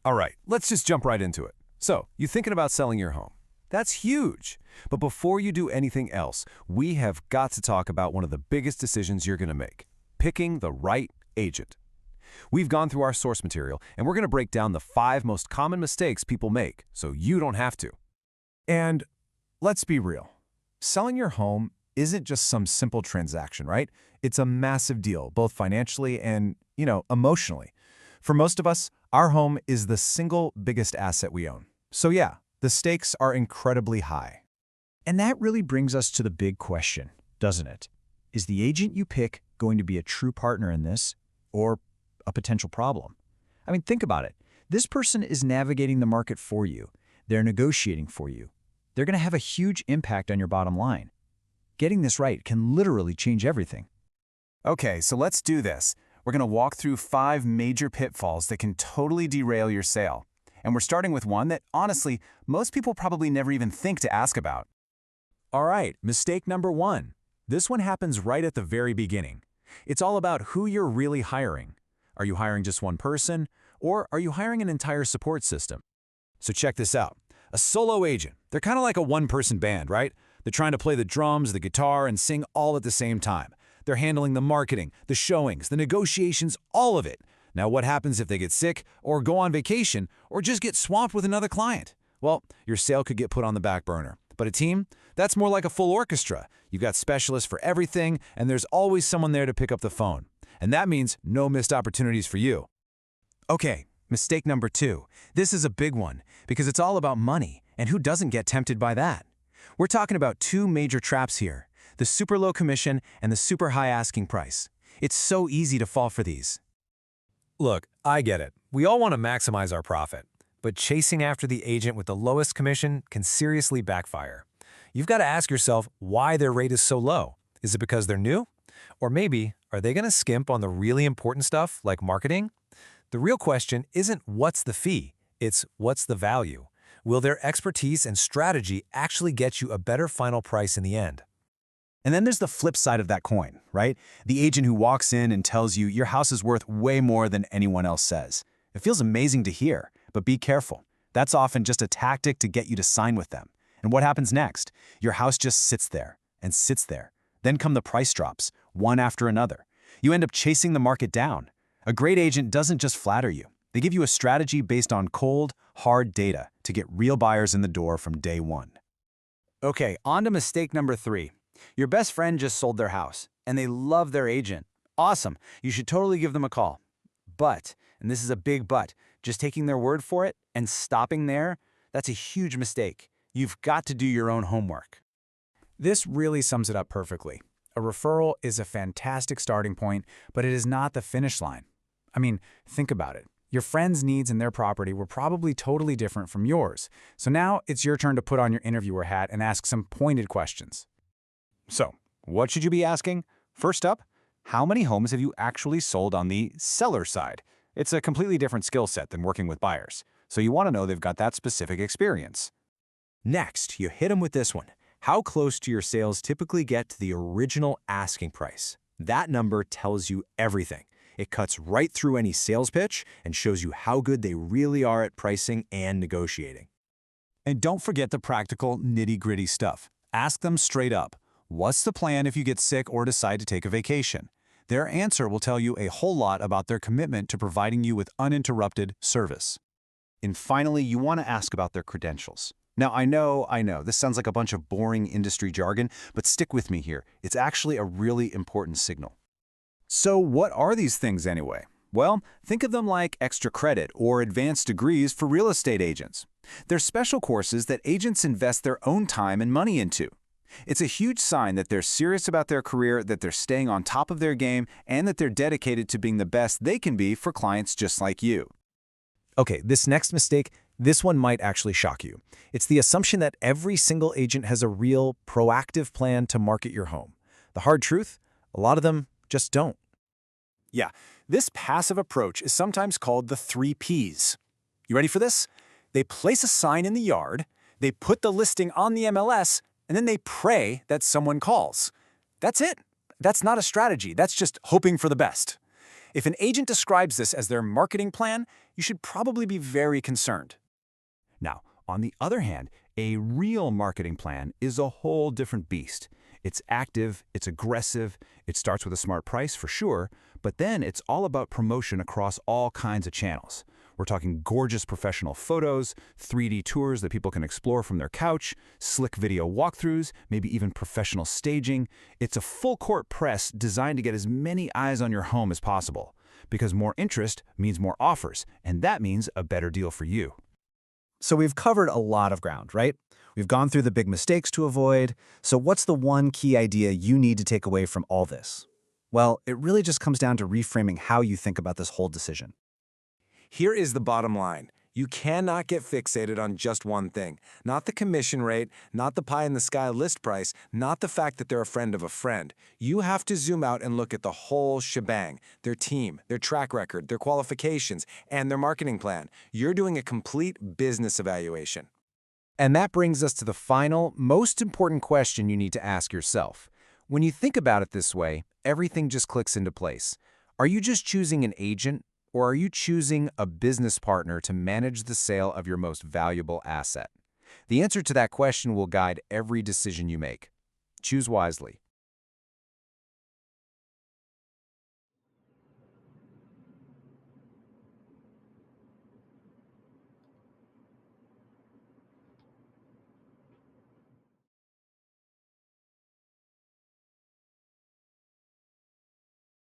All right, let's just jump right into it. So, you're thinking about selling your home. That's huge. But before you do anything else, we have got to talk about one of the biggest decisions you're going to make, picking the right agent. We've gone through our source material, and we're going to break down the 5 most common mistakes people make, so you don't have to. And let's be real. Selling your home isn't just some simple transaction, right? It's a massive deal, both financially and, emotionally. For most of us, our home is the single biggest asset we own. So yeah, the stakes are incredibly high. And that really brings us to the big question, doesn't it? Is the agent you pick going to be a true partner in this, or a potential problem? I mean, think about it. This person is navigating the market for you. They're negotiating for you. They're going to have a huge impact on your bottom line. Getting this right can literally change everything. Okay, so let's do this. We're going to walk through 5 major pitfalls that can totally derail your sale. And we're starting with one that, honestly, most people probably never even think to ask about. All right, mistake number 1. This one happens right at the very beginning. It's all about who you're really hiring. Are you hiring just one person, or are you hiring an entire support system? So check this out. A solo agent, they're kind of like a one-person band, right? They're trying to play the drums, the guitar, and sing all at the same time. They're handling the marketing, the showings, the negotiations, all of it. Now, what happens if they get sick, or go on vacation, or just get swamped with another client? Well, your sale could get put on the back burner. But a team? That's more like a full orchestra. You've got specialists for everything, and there's always someone there to pick up the phone. And that means no missed opportunities for you. Okay, mistake number 2. This is a big one, because it's all about money, and who doesn't get tempted by that? We're talking about 2 major traps here, the super low commission and the super high asking price. It's so easy to fall for these. Look, I get it. We all want to maximize our profit. But chasing after the agent with the lowest commission can seriously backfire. You've got to ask yourself why their rate is so low. Is it because they're new? Or maybe, are they going to skimp on the really important stuff like marketing? The real question isn't what's the fee, it's what's the value. Will their expertise and strategy actually get you a better final price in the end? And then there's the flip side of that coin, right? The agent who walks in and tells you your house is worth way more than anyone else says. It feels amazing to hear, but be careful. That's often just a tactic to get you to sign with them. And what happens next? Your house just sits there and sits there. Then come the price drops, one after another. You end up chasing the market down. A great agent doesn't just flatter you. They give you a strategy based on cold, hard data to get real buyers in the door from day one. Okay, on to mistake number 3. Your best friend just sold their house, and they love their agent. Awesome, you should totally give them a call. But, and this is a big but, just taking their word for it and stopping there, that's a huge mistake. You've got to do your own homework. This really sums it up perfectly. A referral is a fantastic starting point, but it is not the finish line. I mean, think about it. Your friend's needs in their property were probably totally different from yours. So now it's your turn to put on your interviewer hat and ask some pointed questions. So, what should you be asking? First up, how many homes have you actually sold on the seller side? It's a completely different skill set than working with buyers, so you want to know they've got that specific experience. Next, you hit them with this one. How close do your sales typically get to the original asking price? That number tells you everything. It cuts right through any sales pitch and shows you how good they really are at pricing and negotiating. And don't forget the practical, nitty-gritty stuff. Ask them straight up. What's the plan if you get sick or decide to take a vacation? Their answer will tell you a whole lot about their commitment to providing you with uninterrupted service. And finally, you want to ask about their credentials. Now, I know, this sounds like a bunch of boring industry jargon, but stick with me here. It's actually a really important signal. So what are these things anyway? Well, think of them like extra credit or advanced degrees for real estate agents. They're special courses that agents invest their own time and money into. It's a huge sign that they're serious about their career, that they're staying on top of their game, and that they're dedicated to being the best they can be for clients just like you. Okay, this next mistake, this one might actually shock you. It's the assumption that every single agent has a real, proactive plan to market your home. The hard truth? A lot of them just don't. Yeah, this passive approach is sometimes called the 3 Ps. You ready for this? They place a sign in the yard, they put the listing on the MLS, and then they pray that someone calls. That's it. That's not a strategy. That's just hoping for the best. If an agent describes this as their marketing plan, you should probably be very concerned. Now, on the other hand, a real marketing plan is a whole different beast. It's active, it's aggressive, it starts with a smart price for sure, but then it's all about promotion across all kinds of channels. We're talking gorgeous professional photos, 3D tours that people can explore from their couch, slick video walkthroughs, maybe even professional staging. It's a full-court press designed to get as many eyes on your home as possible. Because more interest means more offers, and that means a better deal for you. So we've covered a lot of ground, right? We've gone through the big mistakes to avoid. So what's the one key idea you need to take away from all this? Well, it really just comes down to reframing how you think about this whole decision. Here is the bottom line. You cannot get fixated on just one thing. Not the commission rate, not the pie-in-the-sky list price, not the fact that they're a friend of a friend. You have to zoom out and look at the whole shebang, their team, their track record, their qualifications, and their marketing plan. You're doing a complete business evaluation. And that brings us to the final, most important question you need to ask yourself. When you think about it this way, everything just clicks into place. Are you just choosing an agent, or are you choosing a business partner to manage the sale of your most valuable asset? The answer to that question will guide every decision you make. Choose wisely.